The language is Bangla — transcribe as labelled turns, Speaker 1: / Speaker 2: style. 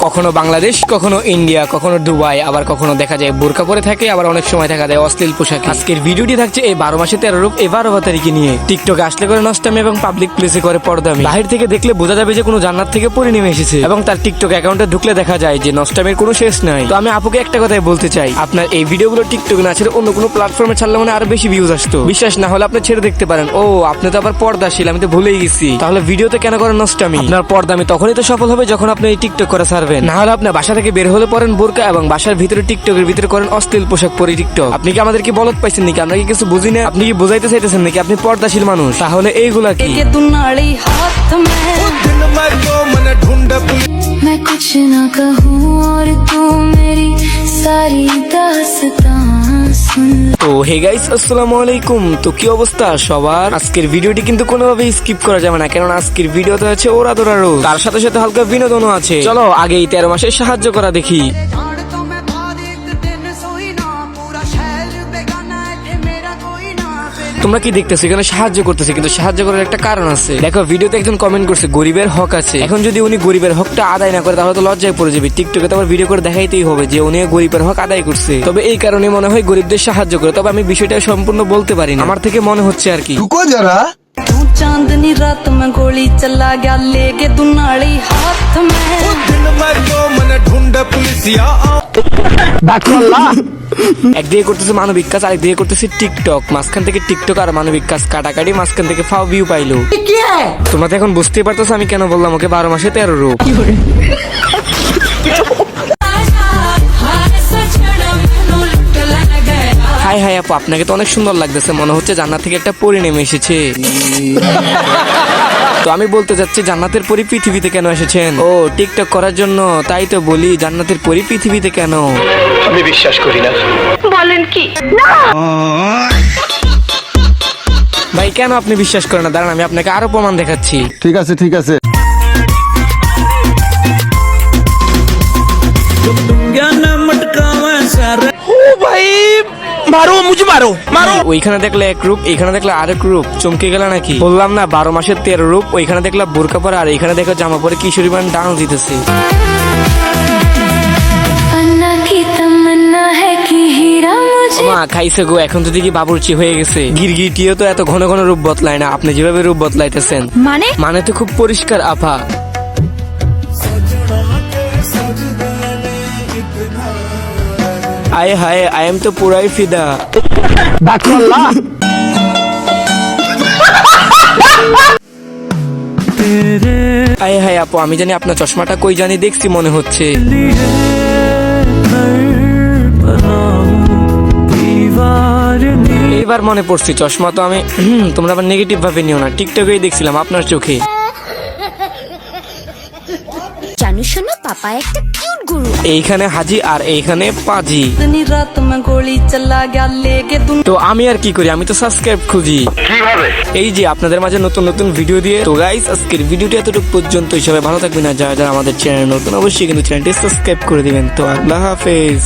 Speaker 1: কখনো বাংলাদেশ, কখনো ইন্ডিয়া, কখনো দুবাই, আবার কখনো দেখা যায় বোরকা পরে থাকে, আবার অনেক সময় দেখা যায় অশ্লীল পোশাক। আজকের ভিডিওটি থাকছে এই 12 মাসে 13 রূপ এই 12 তারিখে নিয়ে। টিকটকে আসলে করে নষ্টামি এবং পাবলিক প্লেসে করে পর্দামি। বাহির থেকে দেখলে বোঝা যাবে যে কোনো জান্নাত থেকে পরে নেমে এসেছে, এবং তার টিকটক অ্যাকাউন্টে ঢুকলে দেখা যায় যে নষ্টামির কোনো শেষ নাই। তো আমি আপুকে একটা কথাই বলতে চাই, আপনার এই ভিডিওগুলো টিকটকে না ছেড়ে অন্য কোনো প্ল্যাটফর্মে ছাড়লে মানে আরো বেশি ভিউজ আসতো। বিশ্বাস না হলে আপনি ছেড়ে দেখতে পারেন। ও আপনি তো আবার পর্দাশীল, আমি তো ভুলেই গেছি। তাহলে ভিডিওতে কেন করেন নষ্টামি? আপনার পর্দামি তখনই তো সফল হবে যখন আপনি এই টিকটক করে ছাড়বেন। না হলে আপনি বাসা থেকে বের হলে পরেন বোরকা এবং বাসার ভিতরে টিকটকের ভিতরে করেন অশ্লীল পোশাক পরে টিকটক। আপনি কি আমাদেরকে বলদ পাইছেন নাকি? আমরা কি কিছু বুঝি না? আপনি কি বোঝাইতে চাইতেছেন নাকি আপনি পর্দাশীল মানুষ? তাহলে এইগুলা কি?
Speaker 2: मैं कुछ न कहूँ और तू मेरी सारी दास्तां सुन।
Speaker 1: তো হে গাইস, আসসালামু আলাইকুম। তো কি অবস্থা সবার? আজকের ভিডিওটি কিন্তু কোনোভাবেই স্কিপ করা যাবে না, কারণ আজকের ভিডিওতে আছে ওরা দৌড়া রোজ, তার সাথে সাথে হালকা বিনোদনও আছে। চলো আগেই 13 মাসের সাহায্য করা দেখি। তোমরা কি দেখতেছো? এখানে সাহায্য করতেছে, কিন্তু সাহায্য করার একটা কারণ আছে। দেখো ভিডিওতে একজন কমেন্ট করছে গরিবের হক আছে। এখন যদি উনি গরিবের হকটা আদায় না করে তাহলে তো লজ্জায় পড়ে যাবে। টিকটকে তো আবার ভিডিও করে দেখাইতেই হবে যে উনি গরিবের হক আদায় করছে। তবে এই কারণে মনে হয় গরিবদের সাহায্য করে। তবে আমি বিষয়টা সম্পূর্ণ বলতে পারি না, আমার থেকে মনে হচ্ছে আর কি।
Speaker 2: तू चांदनी रात में गोली चला गया लेके तू नाली हाथ में।
Speaker 1: একদিকে করতেছে মানবিক কাজ, আরেকদিকে করতেছে টিকটক। মাঝখান থেকে টিকটক আর মানবিক কাজ কাটাকাটি, মাঝখান থেকে ফাও ভিউ পাইলো। তোমরা তো এখন বুঝতেই পারতেছো আমি কেন বললাম ওকে 12 মাসে 13 রূপ। হাই হাই আপু, আপনাকে তো অনেক সুন্দর লাগতেছে, মনে হচ্ছে জান্নাত থেকে একটা পরী নেমে এসেছে। তো আমি বলতে যাচ্ছি জান্নাতের পরী পৃথিবীতে কেন এসেছেন? ও টিকটক করার জন্য? তাই তো বলি জান্নাতের পরী পৃথিবীতে কেন?
Speaker 3: আমি বিশ্বাস করি না।
Speaker 2: বলেন কি?
Speaker 1: ভাই কেন আপনি বিশ্বাস করেন না? দাঁড়ান আমি আপনাকে আরো প্রমাণ দেখাচ্ছি।
Speaker 4: ঠিক আছে ঠিক আছে।
Speaker 1: ওইখানে দেখলে এক রূপ, এইখানে দেখলে আরেক রূপ, চমকে গেল নাকি? বললাম না 12 মাসের 13 রূপ। ওইখানে দেখলাম বোরকা পরে, আর এইখানে দেখো জামা পরে কিশোরী মান ডান্স দিতেছে।
Speaker 2: अन्ना की तमन्ना है कि हीरा मुझे।
Speaker 1: মা খাইছে গো, এখন তো দেখি বাবুর্চি হয়ে গেছে। গিরগিটিও তো এত ঘন ঘন রূপ বদলায় না, আপনি যেভাবে রূপ বদলাইতেছেন। মানে তো খুব পরিষ্কার আপা। আয় হায়, আই এম তো পুরাই ফিদা। আয় হায় আপু, আমি জানি আপনার চশমাটা কই জানি দেখছি মনে হচ্ছে। এইবার মনে পড়ছি, চশমা তো আমি তোমরা আবার নেগেটিভ ভাবে নিও না, টিকটকেই দেখছিলাম আপনার চোখে।
Speaker 5: জানো শোনো, পাপা একটা কিউট গরু।
Speaker 1: এইখানে হাজি আর এইখানে পাজি।
Speaker 2: चांदनी रात में गोली चला गया लेके तू।
Speaker 1: তো আমি আর কি করি, আমি তো সাবস্ক্রাইব খুঁজি।
Speaker 3: কিভাবে?
Speaker 1: এই যে আপনাদের মাঝে নতুন নতুন ভিডিও দিয়ে। তো গাইস আজকের ভিডিওটি এতটুকু পর্যন্ত। সবাই ভালো থাকবেন, আর যারা যারা আমাদের চ্যানেল নতুন অবশ্যই কিন্তু চ্যানেলটি সাবস্ক্রাইব করে দিবেন। তো আল্লাহ হাফেজ।